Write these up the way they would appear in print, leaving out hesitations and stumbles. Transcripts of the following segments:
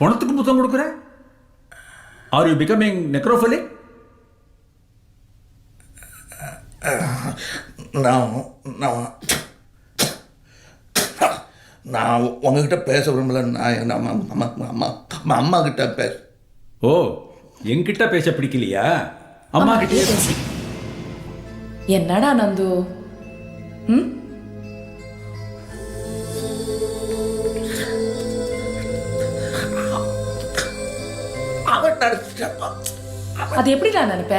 பணத்துக்கு முத்தம் கொடுக்குற? Are you becoming necrophilic? நான் உங்ககிட்ட பேச விரும்பல. நான் அம்மா கிட்ட பேச. ஓ, என்கிட்ட பேச பிடிக்கலையா? அம்மா கிட்டே பேசி. என்னடா நந்து? அவன் நினைச்சிட்டப்பா. அது எப்படிடா நினைப்ப?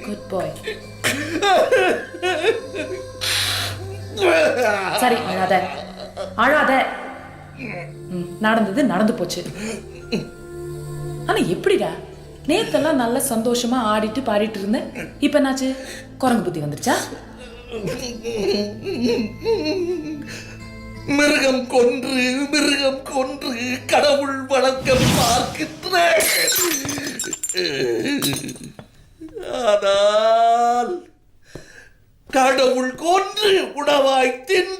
குட் பாய். சரி, அழாத அழாத. நடந்தது நடந்து போச்சு. ஆனா எப்படிடா நேத்தெல்லாம் நல்ல சந்தோஷமா ஆடிட்டு பாடிட்டு இருந்தேன், இப்ப என்னாச்சு? குரங்கு புத்தி வந்துருச்சா? மிருகம் கொன்று கடவுள் வளர்க்க பார்க்கின்றேன். ஆனால் கடவுள் கொன்று உணவாய் தின்று